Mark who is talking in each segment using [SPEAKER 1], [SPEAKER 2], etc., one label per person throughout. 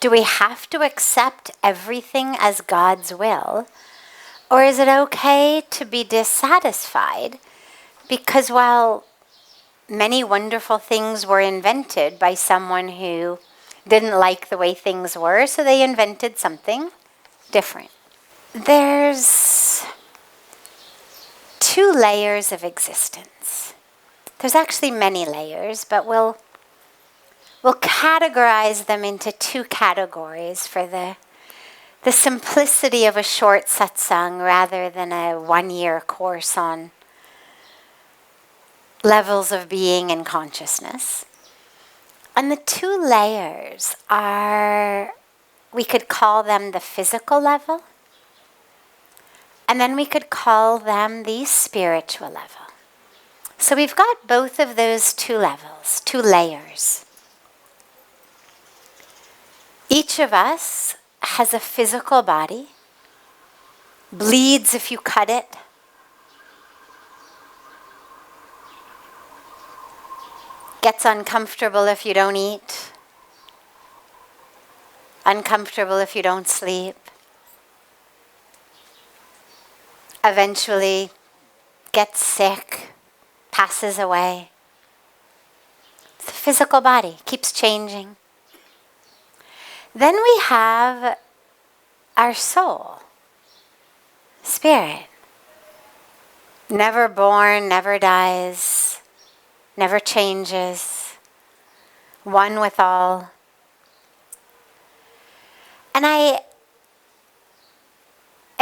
[SPEAKER 1] Do we have to accept everything as God's will? Or is it okay to be dissatisfied? Because while many wonderful things were invented by someone who didn't like the way things were, so they invented something different. There's 2 layers of existence. There's actually many layers, but we'll categorize them into 2 categories for the simplicity of a short satsang rather than a 1-year course on levels of being and consciousness. And the 2 layers are, we could call them the physical level, and then we could call them the spiritual level. So we've got both of those 2 levels, 2 layers. Each of us has a physical body, bleeds if you cut it, gets uncomfortable if you don't eat, uncomfortable if you don't sleep, eventually gets sick, passes away. The physical body keeps changing. Then we have our soul, spirit. Never born, never dies, never changes, one with all. And I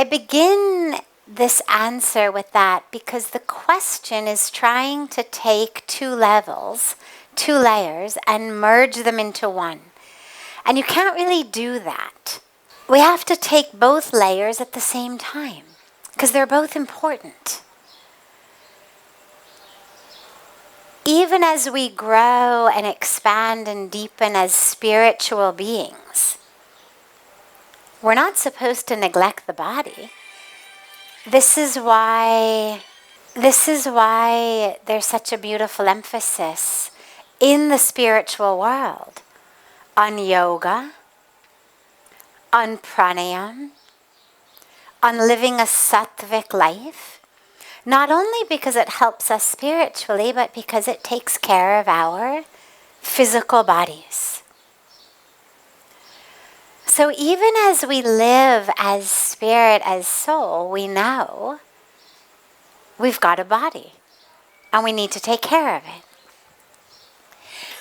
[SPEAKER 1] begin this answer with that because the question is trying to take 2 levels, 2 layers, and merge them into one. And you can't really do that. We have to take both layers at the same time because they're both important. Even as we grow and expand and deepen as spiritual beings, we're not supposed to neglect the body. This is why there's such a beautiful emphasis in the spiritual world on yoga, on pranayam, on living a sattvic life, not only because it helps us spiritually, but because it takes care of our physical bodies. So even as we live as spirit, as soul, we know we've got a body and we need to take care of it.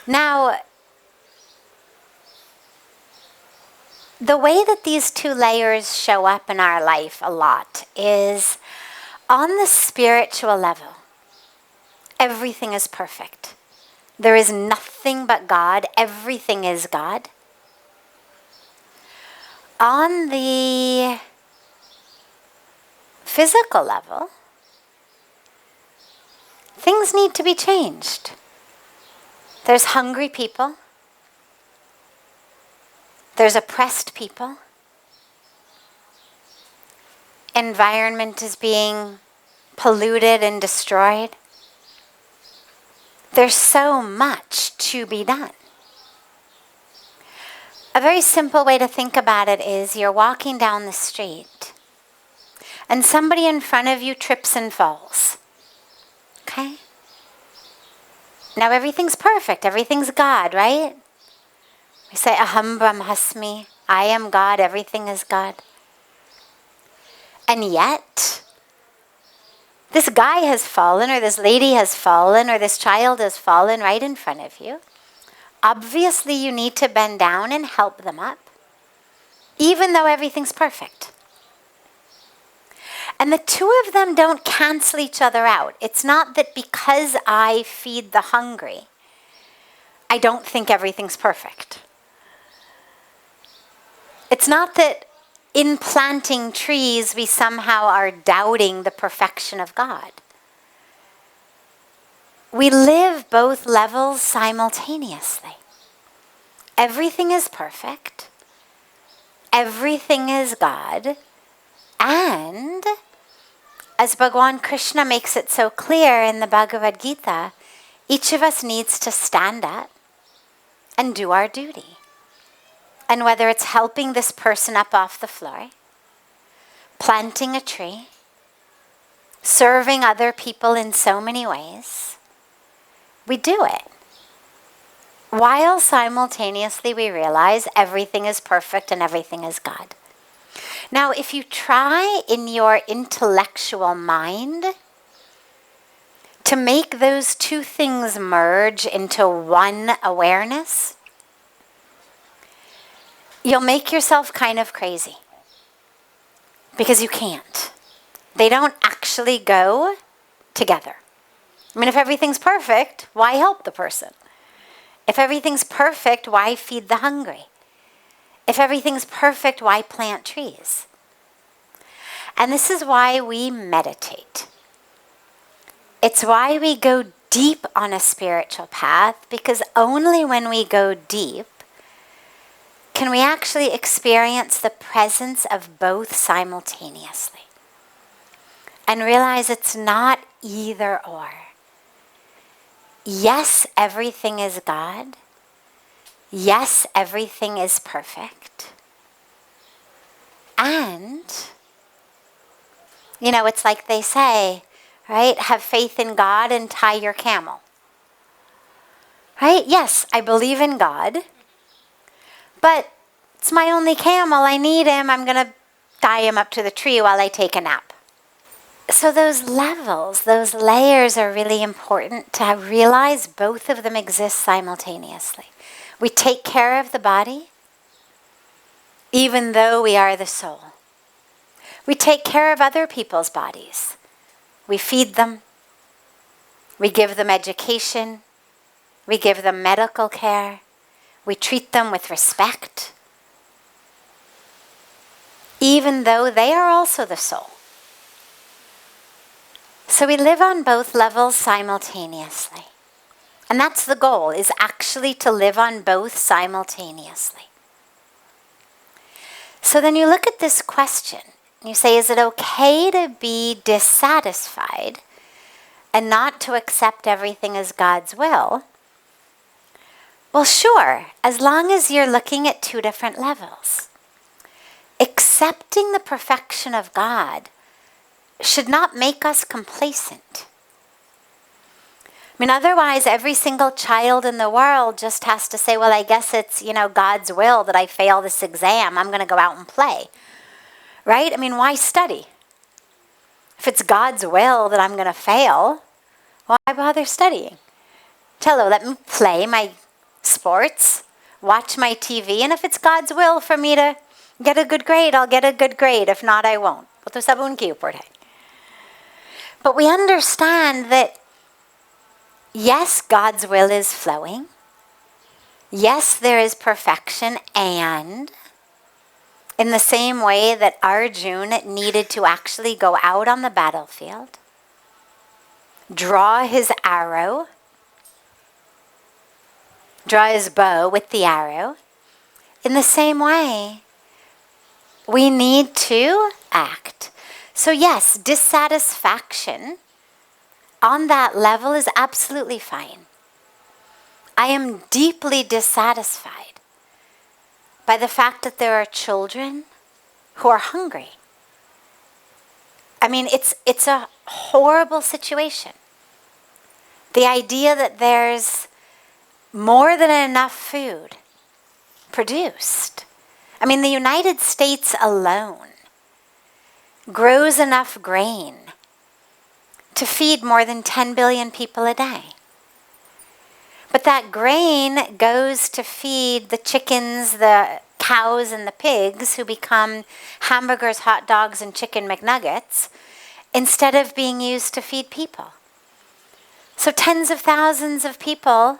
[SPEAKER 1] Now, the way that these 2 layers show up in our life a lot is on the spiritual level. Everything is perfect. There is nothing but God. Everything is God. On the physical level, things need to be changed. There's hungry people. There's oppressed people. Environment is being polluted and destroyed. There's so much to be done. A very simple way to think about it is you're walking down the street and somebody in front of you trips and falls. Okay? Now everything's perfect. Everything's God, right? We say, Aham Brahmasmi, I am God, everything is God. And yet, this guy has fallen, or this lady has fallen, or this child has fallen right in front of you. Obviously, you need to bend down and help them up, even though everything's perfect. And the 2 of them don't cancel each other out. It's not that because I feed the hungry, I don't think everything's perfect. It's not that in planting trees we somehow are doubting the perfection of God. We live both levels simultaneously. Everything is perfect. Everything is God. And as Bhagavan Krishna makes it so clear in the Bhagavad Gita, each of us needs to stand up and do our duty. And whether it's helping this person up off the floor, planting a tree, serving other people in so many ways, we do it, while simultaneously we realize everything is perfect and everything is God. Now, if you try in your intellectual mind to make those two things merge into one awareness, you'll make yourself kind of crazy. Because you can't. They don't actually go together. I mean, if everything's perfect, why help the person? If everything's perfect, why feed the hungry? If everything's perfect, why plant trees? And this is why we meditate. It's why we go deep on a spiritual path, because only when we go deep can we actually experience the presence of both simultaneously and realize it's not either or. Yes, everything is God. Yes, everything is perfect. And, it's like they say, right? Have faith in God and tie your camel. Right? Yes, I believe in God. But it's my only camel. I need him. I'm going to tie him up to the tree while I take a nap. So those levels, those layers are really important to realize both of them exist simultaneously. We take care of the body, even though we are the soul. We take care of other people's bodies. We feed them. We give them education. We give them medical care. We treat them with respect, even though they are also the soul. So we live on both levels simultaneously. And that's the goal, is actually to live on both simultaneously. So then you look at this question, and you say, is it okay to be dissatisfied and not to accept everything as God's will? Well, sure, as long as you're looking at two different levels. Accepting the perfection of God should not make us complacent. I mean, otherwise, every single child in the world just has to say, well, I guess it's, God's will that I fail this exam. I'm going to go out and play. Right? I mean, why study? If it's God's will that I'm going to fail, why bother studying? Hello, let me play my sports, watch my TV, and if it's God's will for me to get a good grade, I'll get a good grade. If not, I won't. But we understand that, yes, God's will is flowing. Yes, there is perfection, and in the same way that Arjuna needed to actually go out on the battlefield, draw his arrow, draw his bow with the arrow, in the same way, we need to act. So yes, dissatisfaction on that level is absolutely fine. I am deeply dissatisfied by the fact that there are children who are hungry. I mean, it's a horrible situation. The idea that there's more than enough food produced. I mean, the United States alone grows enough grain to feed more than 10 billion people a day. But that grain goes to feed the chickens, the cows, and the pigs who become hamburgers, hot dogs, and chicken McNuggets instead of being used to feed people. So tens of thousands of people,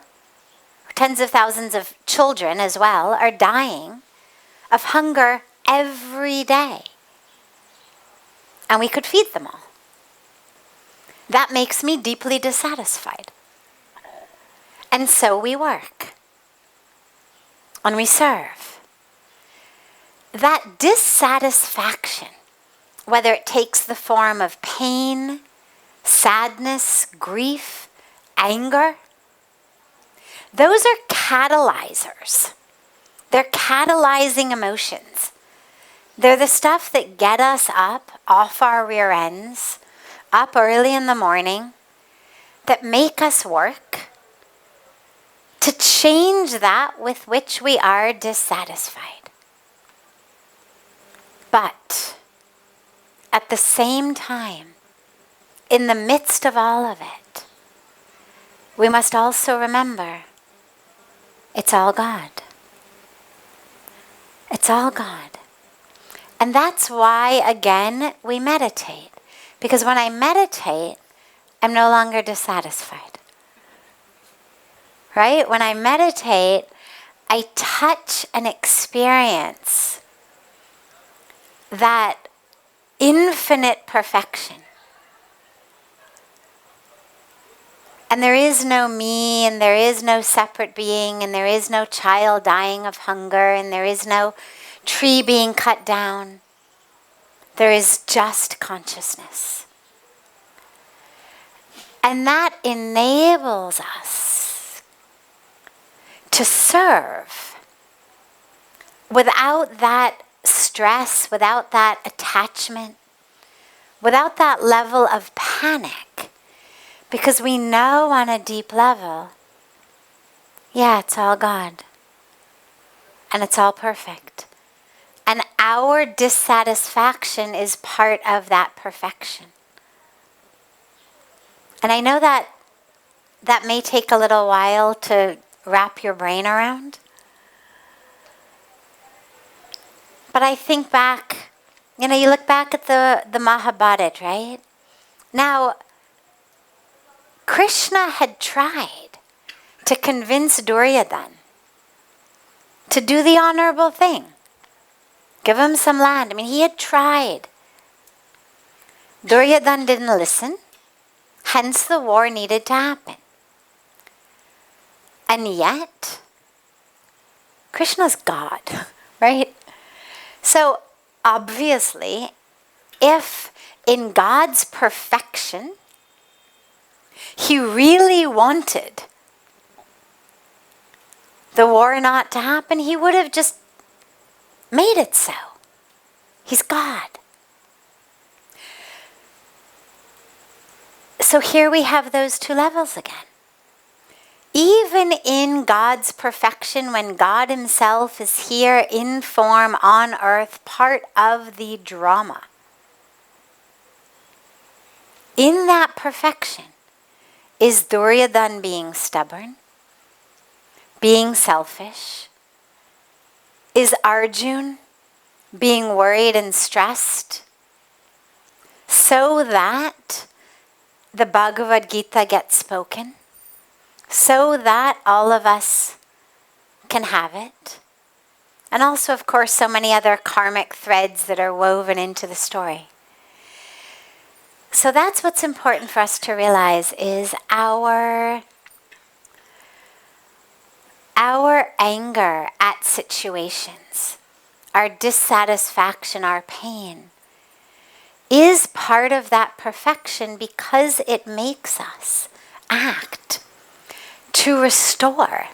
[SPEAKER 1] tens of thousands of children as well, are dying of hunger every day. And we could feed them all. That makes me deeply dissatisfied. And so we work. And we serve. That dissatisfaction, whether it takes the form of pain, sadness, grief, anger, those are catalyzers They're catalyzing emotions. They're the stuff that get us up off our rear ends, up early in the morning, that make us work to change that with which we are dissatisfied. But at the same time, in the midst of all of it, we must also remember it's all God. It's all God. And that's why, again, we meditate. Because when I meditate, I'm no longer dissatisfied. Right? When I meditate, I touch and experience that infinite perfection. And there is no me, and there is no separate being, and there is no child dying of hunger, and there is no tree being cut down. There is just consciousness. And that enables us to serve without that stress, without that attachment, without that level of panic. Because we know on a deep level, yeah, it's all God. And it's all perfect. And our dissatisfaction is part of that perfection. And I know that may take a little while to wrap your brain around. But I think back, you look back at the Mahabharata, right? Now, Krishna had tried to convince Duryodhana to do the honorable thing. Give him some land. He had tried. Duryodhana didn't listen. Hence the war needed to happen. And yet, Krishna's God, right? So, obviously, if in God's perfection, he really wanted the war not to happen, he would have just made it so. He's God. So here we have those two levels again. Even in God's perfection, when God himself is here in form on earth, part of the drama, in that perfection, is Duryodhana being stubborn, being selfish? Is Arjuna being worried and stressed so that the Bhagavad Gita gets spoken? So that all of us can have it? And also, of course, so many other karmic threads that are woven into the story. So that's what's important for us to realize is our anger at situations, our dissatisfaction, our pain, is part of that perfection because it makes us act to restore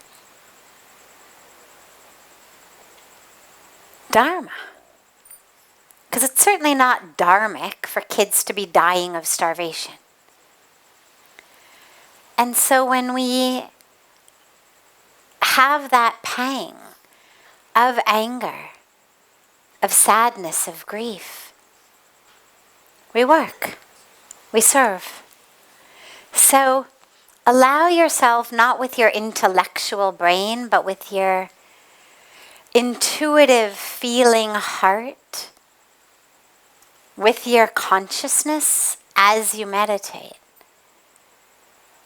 [SPEAKER 1] dharma. Because it's certainly not dharmic for kids to be dying of starvation. And so when we have that pang of anger, of sadness, of grief, we work, we serve. So allow yourself, not with your intellectual brain, but with your intuitive feeling heart, with your consciousness as you meditate,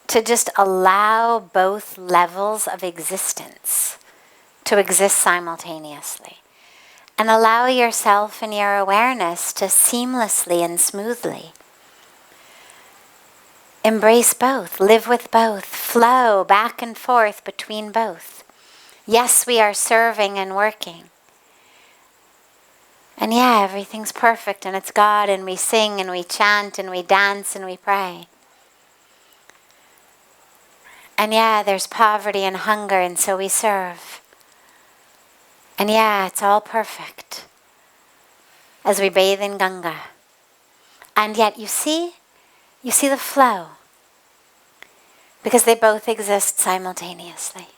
[SPEAKER 1] to just allow both levels of existence to exist simultaneously. And allow yourself and your awareness to seamlessly and smoothly embrace both, live with both, flow back and forth between both. Yes, we are serving and working. And yeah, everything's perfect and it's God, and we sing and we chant and we dance and we pray. And yeah, there's poverty and hunger, and so we serve. And yeah, it's all perfect as we bathe in Ganga. And yet you see the flow, because they both exist simultaneously.